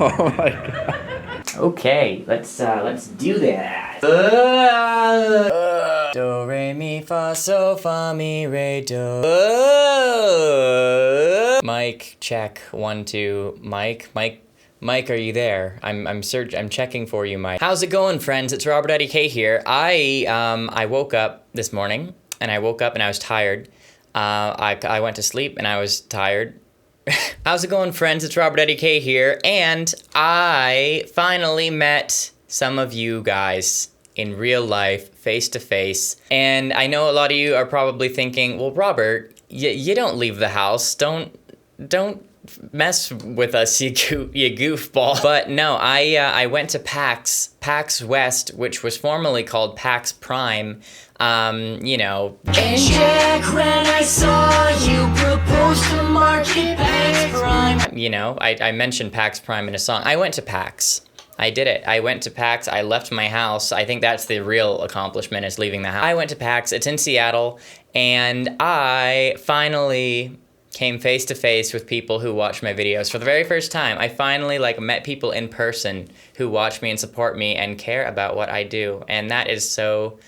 Oh my god. Okay, let's do that. Do re mi fa so fa mi re do. Mic check 1 2. Mike, are you there? I'm checking for you, Mike. How's it going, friends? It's RobertIDK here. I woke up this morning and I was tired. I went to sleep and I was tired. How's it going, friends? It's RobertIDK here, and I finally met some of you guys in real life, face to face. And I know a lot of you are probably thinking, well, Robert, you don't leave the house. Don't mess with us, you goofball. But no, I went to PAX West, which was formerly called PAX Prime. You know. And Jack, when I saw you propose to market PAX Prime. You know, I mentioned PAX Prime in a song. I went to PAX. I did it. I went to PAX. I left my house. I think that's the real accomplishment, is leaving the house. I went to PAX. It's in Seattle. And I finally came face to face with people who watch my videos for the very first time. I finally met people in person who watch me and support me and care about what I do. And that is so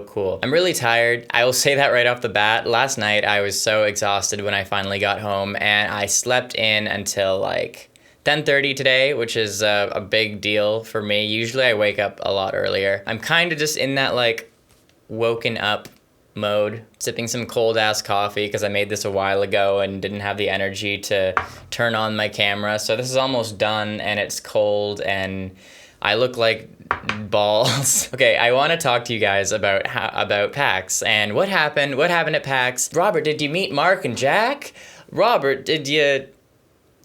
cool. I'm really tired. I will say that right off the bat. Last night I was so exhausted when I finally got home, and I slept in until 10:30 today, which is a big deal for me. Usually I wake up a lot earlier. I'm kind of just in that woken up mode, sipping some cold ass coffee because I made this a while ago and didn't have the energy to turn on my camera. So this is almost done and it's cold and I look like balls. Okay, I want to talk to you guys about PAX and what happened at PAX. Robert, did you meet Mark and Jack? Robert, did you...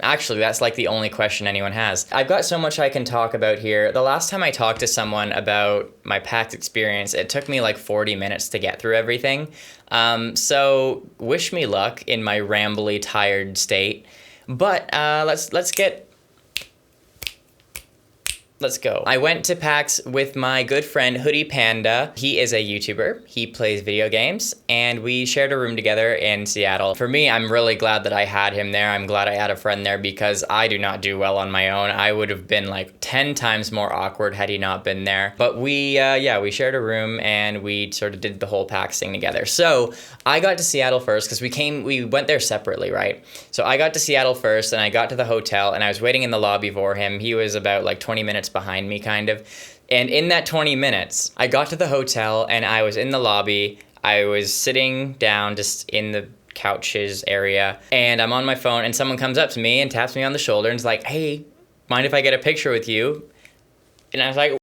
Actually, that's the only question anyone has. I've got so much I can talk about here. The last time I talked to someone about my PAX experience, it took me 40 minutes to get through everything. So wish me luck in my rambly, tired state. But let's go. I went to PAX with my good friend Hoodie Panda. He is a YouTuber. He plays video games, and we shared a room together in Seattle. For me, I'm really glad that I had him there. I'm glad I had a friend there because I do not do well on my own. I would have been 10 times more awkward had he not been there. But we shared a room and we sort of did the whole PAX thing together. So I got to Seattle first because we went there separately, right? So I got to Seattle first and I got to the hotel and I was waiting in the lobby for him. He was about 20 minutes behind me, kind of. And in that 20 minutes, I got to the hotel and I was in the lobby. I was sitting down just in the couches area and I'm on my phone and someone comes up to me and taps me on the shoulder and is like, hey, mind if I get a picture with you? And I was like,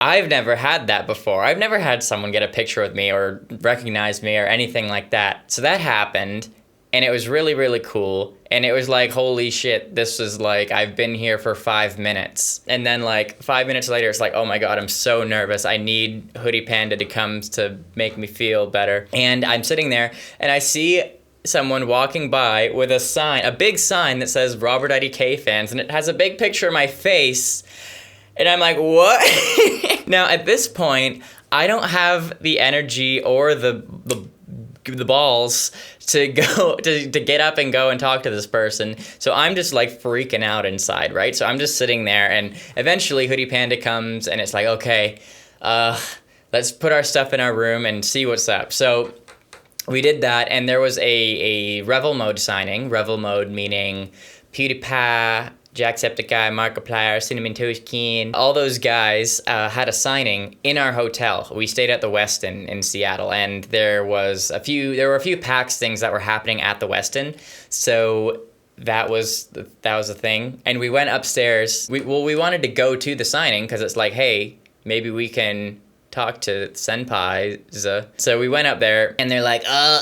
I've never had that before. I've never had someone get a picture with me or recognize me or anything like that. So that happened. And it was really, really cool. And it was holy shit, this is I've been here for 5 minutes. And then 5 minutes later, it's oh my God, I'm so nervous. I need Hoodie Panda to come to make me feel better. And I'm sitting there and I see someone walking by with a sign, a big sign that says RobertIDK fans. And it has a big picture of my face. And I'm like, what? Now, at this point, I don't have the energy or the balls to go to get up and go and talk to this person. So I'm just freaking out inside, right? So I'm just sitting there and eventually Hoodie Panda comes and it's okay, let's put our stuff in our room and see what's up. So we did that and there was a Revel mode signing. Revel mode meaning PewDiePie, Jacksepticeye, Markiplier, Cinnamon Toast King, all those guys had a signing in our hotel. We stayed at the Westin in Seattle, and there were a few PAX things that were happening at the Westin. So that was a thing. And we went upstairs. We wanted to go to the signing because it's hey, maybe we can talk to senpais. So we went up there and they're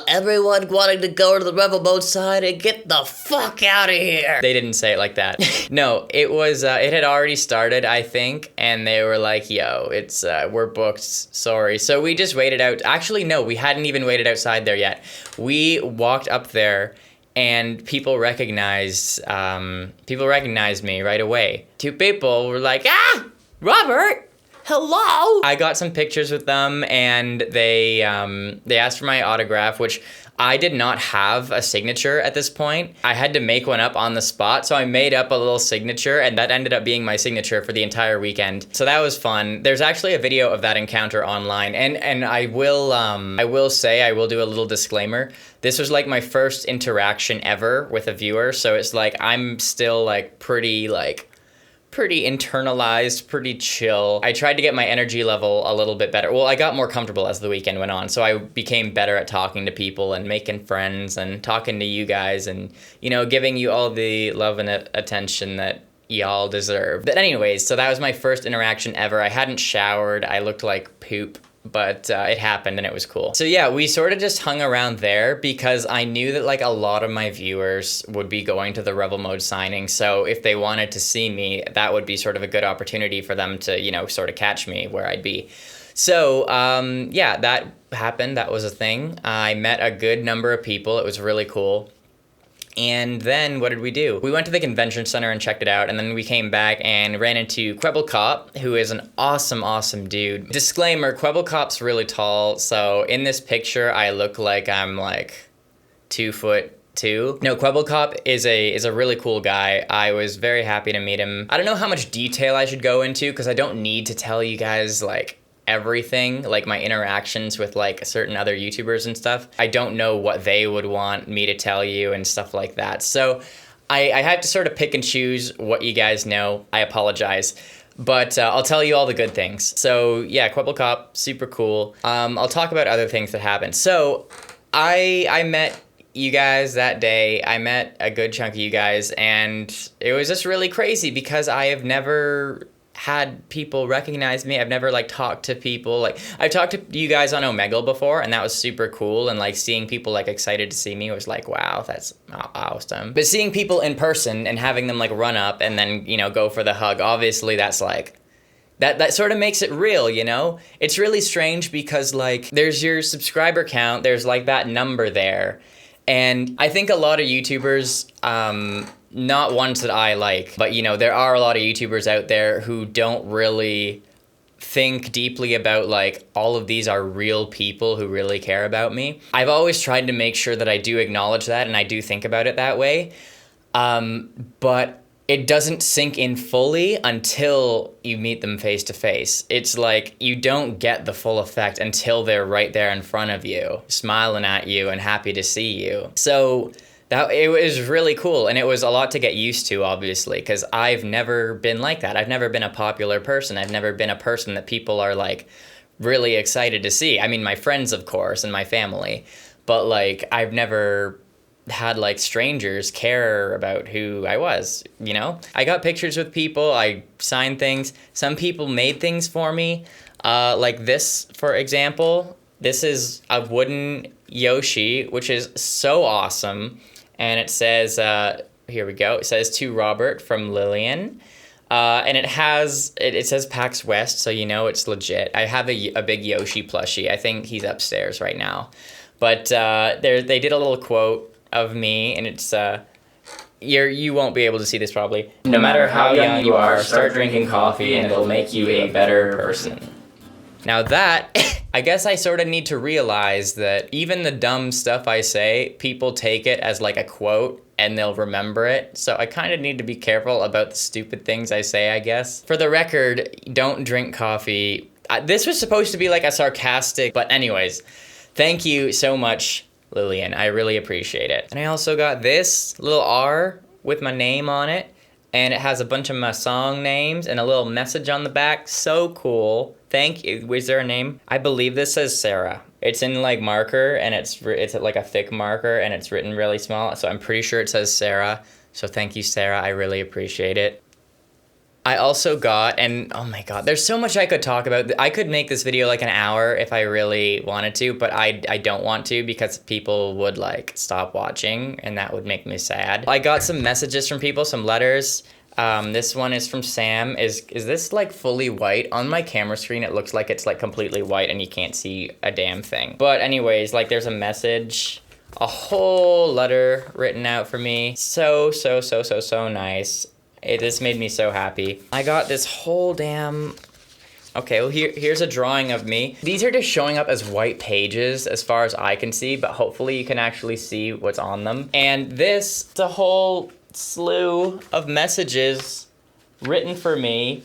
everyone wanting to go to the Revel mode side and get the fuck out of here. They didn't say it like that. No, it was, it had already started, I think. And they were yo, it's, we're booked, sorry. So we just waited out. Actually, no, we hadn't even waited outside there yet. We walked up there and people recognized me right away. Two people were Robert, hello. I got some pictures with them, and they asked for my autograph, which I did not have a signature at this point. I had to make one up on the spot, so I made up a little signature, and that ended up being my signature for the entire weekend. So that was fun. There's actually a video of that encounter online, and I will say, I will do a little disclaimer. This was like my first interaction ever with a viewer, so it's like I'm still like pretty internalized, pretty chill. I tried to get my energy level a little bit better. Well, I got more comfortable as the weekend went on, so I became better at talking to people and making friends and talking to you guys and, you know, giving you all the love and attention that y'all deserve. But anyways, so that was my first interaction ever. I hadn't showered. I looked like poop. But it happened and it was cool. So yeah, we sort of just hung around there because I knew that like a lot of my viewers would be going to the Rebel Mode signing. So if they wanted to see me, that would be sort of a good opportunity for them to, you know, sort of catch me where I'd be. So yeah, that happened. That was a thing. I met a good number of people. It was really cool. And then what did we do? We went to the convention center and checked it out, and then we came back and ran into Quebblecop, who is an awesome, awesome dude. Disclaimer, Quebblecop's really tall, so in this picture I look like I'm like 2'2". No, Quebblecop is a really cool guy. I was very happy to meet him. I don't know how much detail I should go into because I don't need to tell you guys like everything, like my interactions with like certain other YouTubers and stuff. I don't know what they would want me to tell you and stuff like that. So I had to sort of pick and choose what you guys know. I apologize. But I'll tell you all the good things. So yeah, Quebblecop, super cool. I'll talk about other things that happened. So I met you guys that day. I met a good chunk of you guys, and it was just really crazy because I have never had people recognize me. I've never like talked to people. Like I've talked to you guys on Omegle before, and that was super cool, and like seeing people like excited to see me was like, wow, that's awesome. But seeing people in person and having them like run up and then, you know, go for the hug, obviously that's like that sort of makes it real, you know? It's really strange because like there's your subscriber count, there's like that number there. And I think a lot of YouTubers, not ones that I like, but you know, there are a lot of YouTubers out there who don't really think deeply about like all of these are real people who really care about me. I've always tried to make sure that I do acknowledge that and I do think about it that way. But it doesn't sink in fully until you meet them face to face. It's like you don't get the full effect until they're right there in front of you, smiling at you and happy to see you. So that it was really cool, and it was a lot to get used to, obviously, because I've never been like that. I've never been a popular person. I've never been a person that people are like really excited to see. I mean, my friends, of course, and my family, but like I've never had like strangers care about who I was, you know? I got pictures with people, I signed things. Some people made things for me, like this, for example. This is a wooden Yoshi, which is so awesome. And it says, here we go, it says to Robert from Lillian. And it says PAX West, so you know it's legit. I have a big Yoshi plushie. I think he's upstairs right now. But they did a little quote of me, and it's you won't be able to see this probably. No matter how young you are, start drinking coffee and it'll make you a better person. Now that, I guess I sort of need to realize that even the dumb stuff I say, people take it as like a quote and they'll remember it. So I kind of need to be careful about the stupid things I say, I guess. For the record, don't drink coffee. This was supposed to be like a sarcastic, but anyways, thank you so much, Lillian. I really appreciate it. And I also got this little R with my name on it, and it has a bunch of my song names and a little message on the back. So cool. Thank you. Is there a name? I believe this says Sarah. It's in like marker, and it's like a thick marker, and it's written really small. So I'm pretty sure it says Sarah. So thank you, Sarah. I really appreciate it. I also got, and oh my god, there's so much I could talk about. I could make this video like an hour if I really wanted to, but I don't want to because people would like stop watching, and that would make me sad. I got some messages from people, some letters. This one is from Sam. Is this like fully white? On my camera screen it looks like it's like completely white and you can't see a damn thing. But anyways, like there's a message, a whole letter written out for me. So nice. This made me so happy. I got this whole damn Okay, well here's a drawing of me. These are just showing up as white pages as far as I can see, but hopefully you can actually see what's on them. And this, it's a whole slew of messages written for me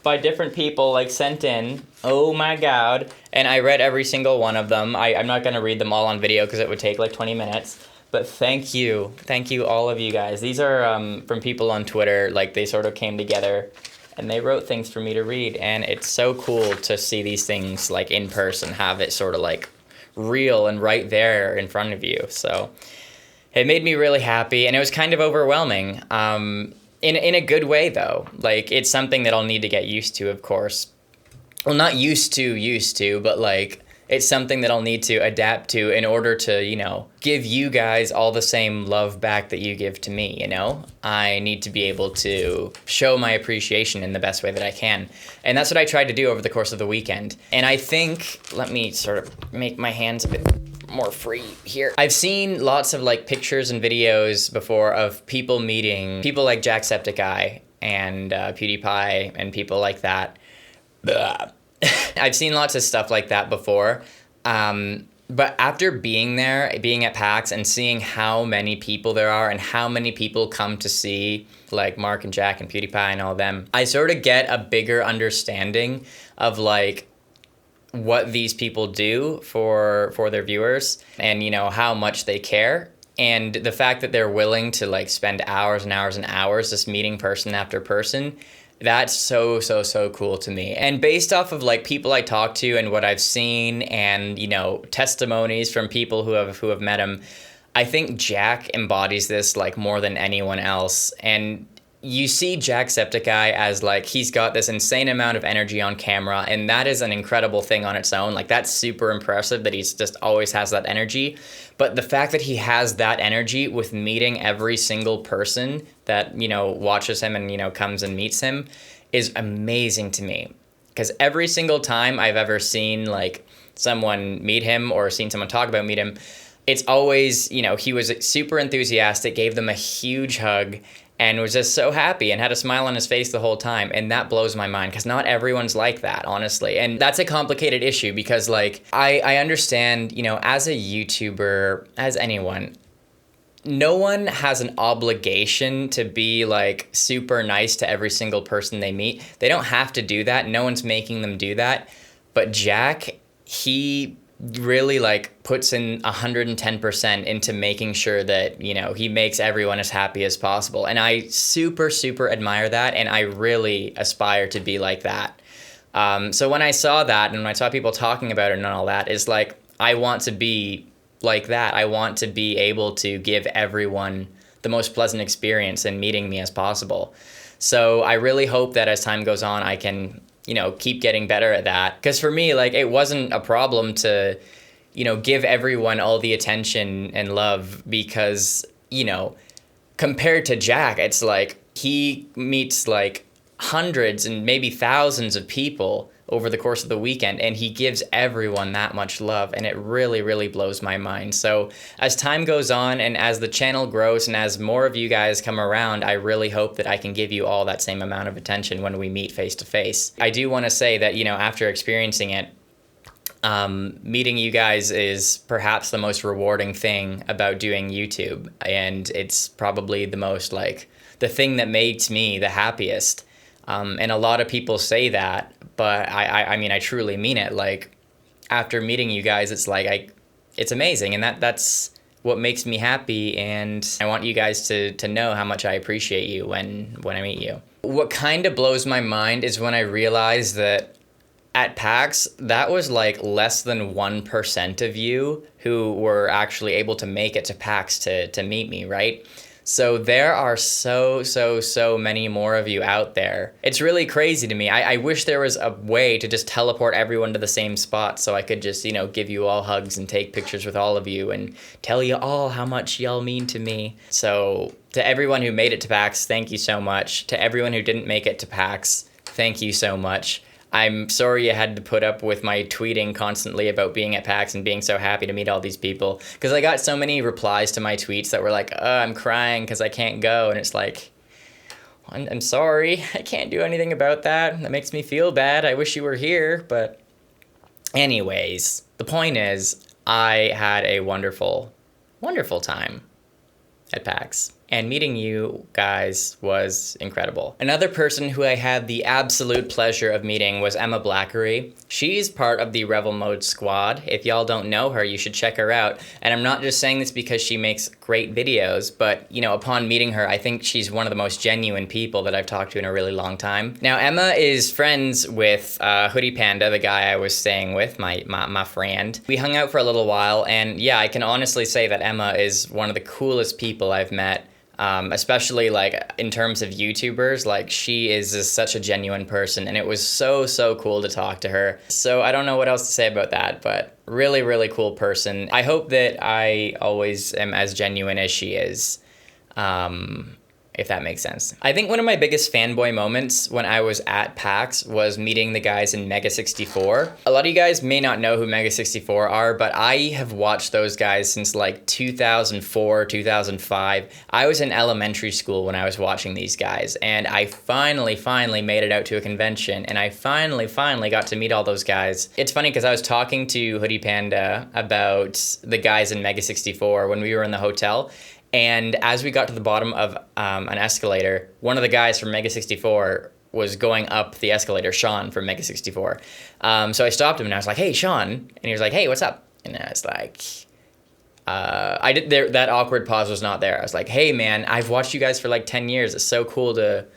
by different people, like sent in. Oh my God. And I read every single one of them. I'm not gonna read them all on video because it would take like 20 minutes. But thank you all of you guys. These are from people on Twitter, like they sort of came together and they wrote things for me to read. And it's so cool to see these things like in person, have it sort of like real and right there in front of you. So it made me really happy, and it was kind of overwhelming. In a good way though. Like it's something that I'll need to get used to, of course. Well, not used to, but like it's something that I'll need to adapt to in order to, you know, give you guys all the same love back that you give to me, you know? I need to be able to show my appreciation in the best way that I can. And that's what I tried to do over the course of the weekend. And I think, let me sort of make my hands a bit more free here. I've seen lots of like pictures and videos before of people meeting people like Jacksepticeye and PewDiePie and people like that. I've seen lots of stuff like that before, but after being there, being at PAX and seeing how many people there are and how many people come to see like Mark and Jack and PewDiePie and all them, I sort of get a bigger understanding of like what these people do for their viewers and, you know, how much they care. And the fact that they're willing to like spend hours and hours and hours just meeting person after person, that's so cool to me. And based off of like people I talk to and what I've seen and, you know, testimonies from people who have met him, I think Jack embodies this like more than anyone else. And you see Jacksepticeye as like, he's got this insane amount of energy on camera, and that is an incredible thing on its own. Like that's super impressive that he's just always has that energy. But the fact that he has that energy with meeting every single person that, you know, watches him and, you know, comes and meets him is amazing to me. Because every single time I've ever seen like someone meet him or seen someone talk about meet him, it's always, you know, he was super enthusiastic, gave them a huge hug, and was just so happy and had a smile on his face the whole time. And that blows my mind because not everyone's like that, honestly. And that's a complicated issue because like, I understand, you know, as a YouTuber, as anyone, no one has an obligation to be like super nice to every single person they meet. They don't have to do that. No one's making them do that. But Jack, he really like puts in 110% into making sure that, you know, he makes everyone as happy as possible. And I super admire that, and I really aspire to be like that. So when I saw that and when I saw people talking about it and all that, it's like, I want to be like that. I want to be able to give everyone the most pleasant experience in meeting me as possible. So I really hope that as time goes on, I can, you know, keep getting better at that. Because for me, like, it wasn't a problem to, you know, give everyone all the attention and love because, you know, compared to Jack, it's like he meets like hundreds and maybe thousands of people over the course of the weekend, and he gives everyone that much love, and it really blows my mind. So as time goes on and as the channel grows and as more of you guys come around, I really hope that I can give you all that same amount of attention when we meet face to face. I do want to say that, you know, after experiencing it, meeting you guys is perhaps the most rewarding thing about doing YouTube, and it's probably the most like the thing that makes me the happiest. And a lot of people say that, but I mean, I truly mean it. Like, after meeting you guys, it's like, it's amazing. And that's what makes me happy. And I want you guys to know how much I appreciate you when I meet you. What kind of blows my mind is when I realize that at PAX, that was like less than 1% of you who were actually able to make it to PAX to meet me, right? So there are so many more of you out there. It's really crazy to me. I wish there was a way to just teleport everyone to the same spot so I could just, you know, give you all hugs and take pictures with all of you and tell you all how much y'all mean to me. So to everyone who made it to PAX, thank you so much. To everyone who didn't make it to PAX, thank you so much. I'm sorry you had to put up with my tweeting constantly about being at PAX and being so happy to meet all these people. Because I got so many replies to my tweets that were like, oh, I'm crying because I can't go. And it's like, I'm sorry. I can't do anything about that. That makes me feel bad. I wish you were here. But anyways, the point is, I had a wonderful, wonderful time at PAX. And meeting you guys was incredible. Another person who I had the absolute pleasure of meeting was Emma Blackery. She's part of the Revel Mode squad. If y'all don't know her, you should check her out. And I'm not just saying this because she makes great videos, but, you know, upon meeting her, I think she's one of the most genuine people that I've talked to in a really long time. Now, Emma is friends with Hoodie Panda, the guy I was staying with, my friend. We hung out for a little while, and yeah, I can honestly say that Emma is one of the coolest people I've met. Especially like in terms of YouTubers, like she is just such a genuine person, and it was so cool to talk to her. So I don't know what else to say about that, but really cool person. I hope that I always am as genuine as she is. If that makes sense. I think one of my biggest fanboy moments when I was at PAX was meeting the guys in Mega 64. A lot of you guys may not know who Mega 64 are, but I have watched those guys since like 2004, 2005. I was in elementary school when I was watching these guys, and I finally made it out to a convention, and I finally got to meet all those guys. It's funny because I was talking to Hoodie Panda about the guys in Mega 64 when we were in the hotel. And as we got to the bottom of an escalator, one of the guys from Mega 64 was going up the escalator, Sean from Mega 64. So I stopped him and I was like, "Hey, Sean," and he was like, "Hey, what's up?" And I was like, that awkward pause was not there. I was like, "Hey, man, I've watched you guys for like 10 years. It's so cool to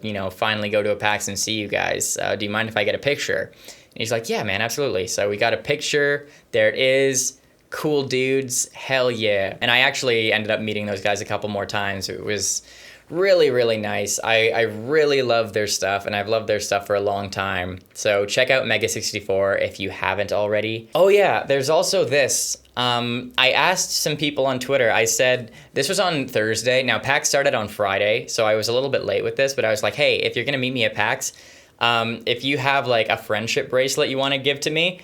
you know, finally go to a PAX and see you guys. Do you mind if I get a picture?" And he's like, "Yeah, man, absolutely." So we got a picture. There it is. Cool dudes, hell yeah. And I actually ended up meeting those guys a couple more times. It was really nice. I really love their stuff, and I've loved their stuff for a long time. So check out Mega 64 if you haven't already. Oh yeah, there's also this. I asked some people on Twitter, I said, this was on Thursday. Now PAX started on Friday, so I was a little bit late with this, but I was like, hey, if you're gonna meet me at PAX, if you have like a friendship bracelet you wanna give to me,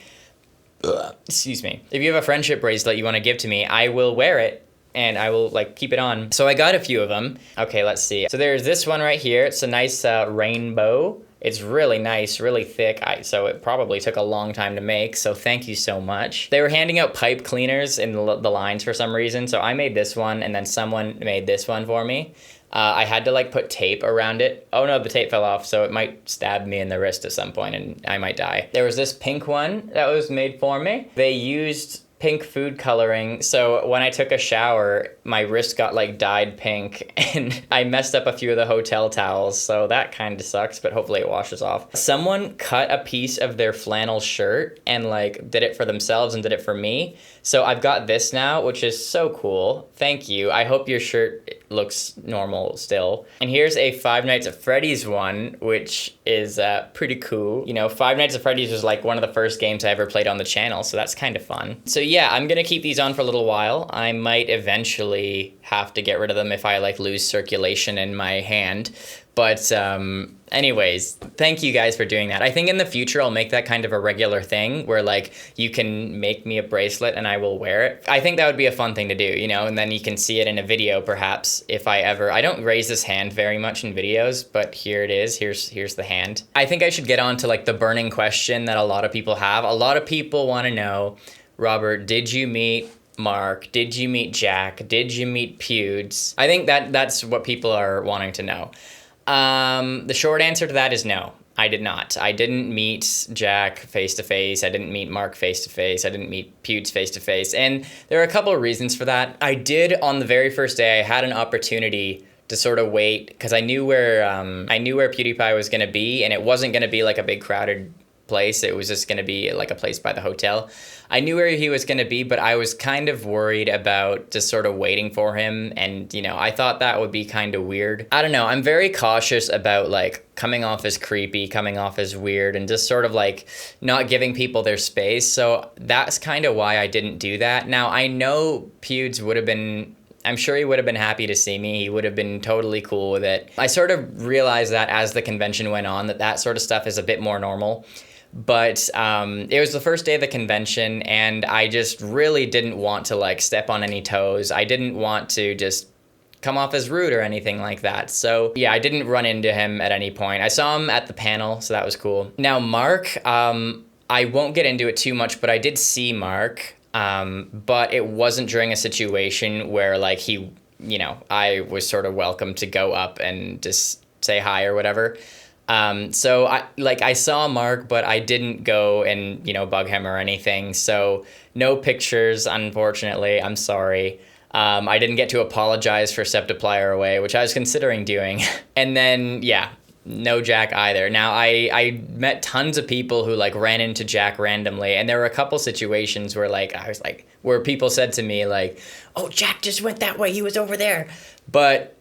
excuse me. If you have a friendship bracelet you want to give to me, I will wear it and I will like keep it on. So I got a few of them. Okay, let's see. So there's this one right here. It's a nice rainbow. It's really nice, really thick. So it probably took a long time to make. So thank you so much. They were handing out pipe cleaners in the lines for some reason. So I made this one, and then someone made this one for me. I had to like put tape around it. Oh no, the tape fell off, so it might stab me in the wrist at some point and I might die. There was this pink one that was made for me. They used pink food coloring, so when I took a shower, my wrist got like dyed pink, and I messed up a few of the hotel towels, so that kind of sucks, but hopefully it washes off. Someone cut a piece of their flannel shirt and like did it for themselves and did it for me. So I've got this now, which is so cool. Thank you. I hope your shirt looks normal still. And here's a Five Nights at Freddy's one, which is pretty cool. You know, Five Nights at Freddy's was like one of the first games I ever played on the channel, so that's kind of fun. So yeah, I'm gonna keep these on for a little while. I might eventually have to get rid of them if I like lose circulation in my hand. But anyways, thank you guys for doing that. I think in the future I'll make that kind of a regular thing where like you can make me a bracelet and I will wear it. I think that would be a fun thing to do, you know, and then you can see it in a video perhaps if I don't raise this hand very much in videos, but here it is. Here's the hand. I think I should get on to like the burning question that a lot of people have. A lot of people want to know, Robert, did you meet Mark? Did you meet Jack? Did you meet Pewds? I think that's what people are wanting to know. The short answer to that is no, I did not. I didn't meet Jack face-to-face. I didn't meet Mark face-to-face. I didn't meet Pewds face-to-face. And there are a couple of reasons for that. I did on the very first day, I had an opportunity to sort of wait because I knew where PewDiePie was going to be, and it wasn't going to be like a big crowded place. It was just going to be like a place by the hotel. I knew where he was going to be, but I was kind of worried about just sort of waiting for him. And, you know, I thought that would be kind of weird. I don't know. I'm very cautious about like coming off as creepy, coming off as weird, and just sort of like not giving people their space. So that's kind of why I didn't do that. Now, I know Pewds would have been, I'm sure he would have been happy to see me. He would have been totally cool with it. I sort of realized that as the convention went on, that sort of stuff is a bit more normal. But it was the first day of the convention, and I just really didn't want to like step on any toes. I didn't want to just come off as rude or anything like that. So yeah, I didn't run into him at any point. I saw him at the panel, so that was cool. Now Mark, I won't get into it too much, but I did see Mark, but it wasn't during a situation where like he, you know, I was sort of welcome to go up and just say hi or whatever. So I saw Mark, but I didn't go and, you know, bug him or anything. So no pictures, unfortunately. I'm sorry. I didn't get to apologize for Septiplier Away, which I was considering doing. And then, yeah, no Jack either. Now, I met tons of people who like ran into Jack randomly, and there were a couple situations where like I was like, where people said to me like, "Oh, Jack just went that way. He was over there." But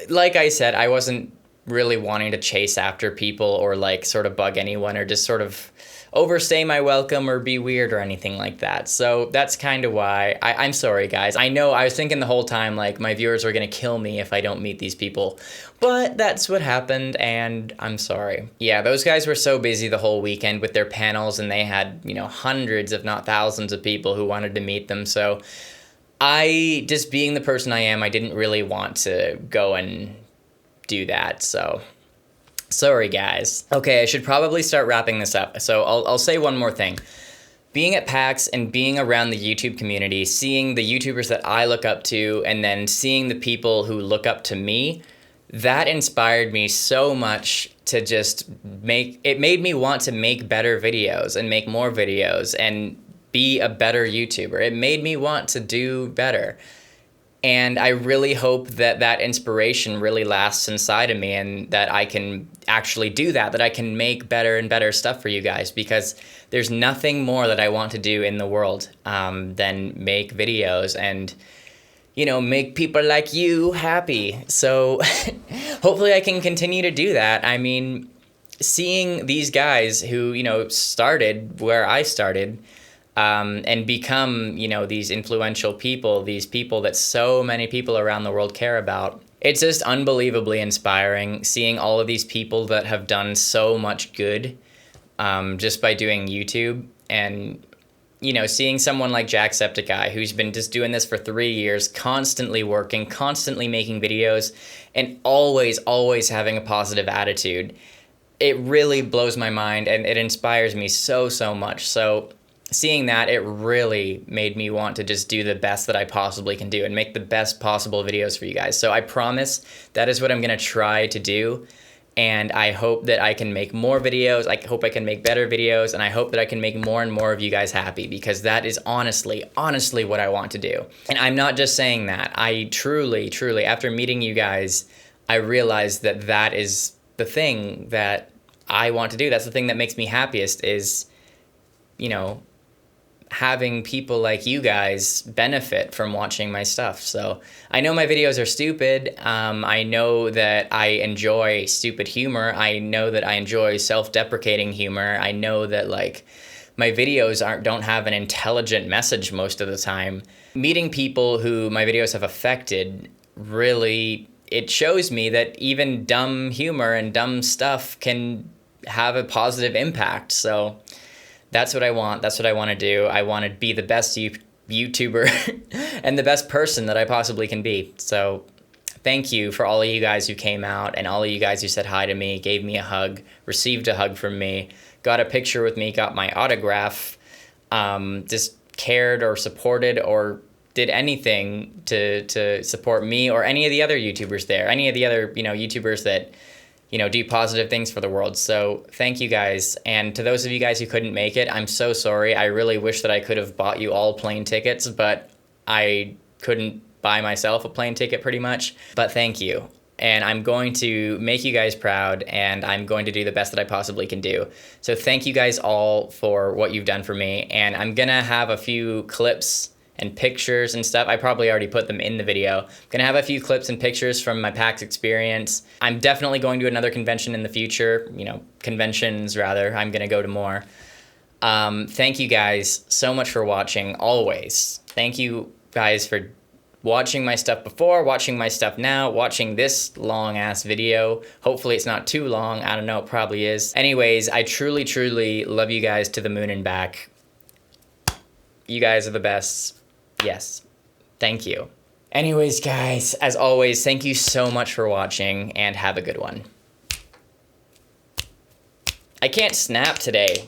like I said, I wasn't really wanting to chase after people or like sort of bug anyone or just sort of overstay my welcome or be weird or anything like that. So that's kind of why I'm sorry, guys. I know I was thinking the whole time like my viewers are gonna kill me if I don't meet these people, but that's what happened and I'm sorry. Yeah, those guys were so busy the whole weekend with their panels and they had, you know, hundreds if not thousands of people who wanted to meet them. So I, just being the person I am, I didn't really want to go and do that, so sorry guys. Okay, I should probably start wrapping this up, so I'll say one more thing. Being at PAX and being around the YouTube community, seeing the YouTubers that I look up to, and then seeing the people who look up to me, that inspired me so much to just it made me want to make better videos and make more videos and be a better YouTuber. It made me want to do better. And I really hope that that inspiration really lasts inside of me and that I can actually do that I can make better and better stuff for you guys, because there's nothing more that I want to do in the world than make videos and, you know, make people like you happy. So hopefully I can continue to do that. I mean, seeing these guys who, you know, started where I started, and become, you know, these influential people, these people that so many people around the world care about. It's just unbelievably inspiring seeing all of these people that have done so much good just by doing YouTube. And, you know, seeing someone like Jacksepticeye, who's been just doing this for 3 years, constantly working, constantly making videos, and always having a positive attitude. It really blows my mind and it inspires me so much. So seeing that, it really made me want to just do the best that I possibly can do and make the best possible videos for you guys. So I promise that is what I'm going to try to do. And I hope that I can make more videos. I hope I can make better videos. And I hope that I can make more and more of you guys happy, because that is honestly what I want to do. And I'm not just saying that. I truly, after meeting you guys, I realized that that is the thing that I want to do. That's the thing that makes me happiest is, you know, having people like you guys benefit from watching my stuff. So I know my videos are stupid. I know that I enjoy stupid humor. I know that I enjoy self-deprecating humor. I know that like my videos don't have an intelligent message most of the time. Meeting people who my videos have affected, really, it shows me that even dumb humor and dumb stuff can have a positive impact. So that's what I want. That's what I want to do. I want to be the best YouTuber and the best person that I possibly can be. So thank you for all of you guys who came out and all of you guys who said hi to me, gave me a hug, received a hug from me, got a picture with me, got my autograph, just cared or supported or did anything to support me or any of the other YouTubers there, any of the other, you know, YouTubers that, you know, do positive things for the world. So thank you guys. And to those of you guys who couldn't make it, I'm so sorry. I really wish that I could have bought you all plane tickets, but I couldn't buy myself a plane ticket pretty much. But thank you. And I'm going to make you guys proud, and I'm going to do the best that I possibly can do. So thank you guys all for what you've done for me. And I'm gonna have a few clips and pictures and stuff. I probably already put them in the video. I'm gonna have a few clips and pictures from my PAX experience. I'm definitely going to another convention in the future, you know, conventions rather. I'm gonna go to more. Thank you guys so much for watching, always. Thank you guys for watching my stuff before, watching my stuff now, watching this long ass video. Hopefully it's not too long. I don't know, it probably is. Anyways, I truly love you guys to the moon and back. You guys are the best. Yes. Thank you. Anyways, guys, as always, thank you so much for watching and have a good one. I can't snap today.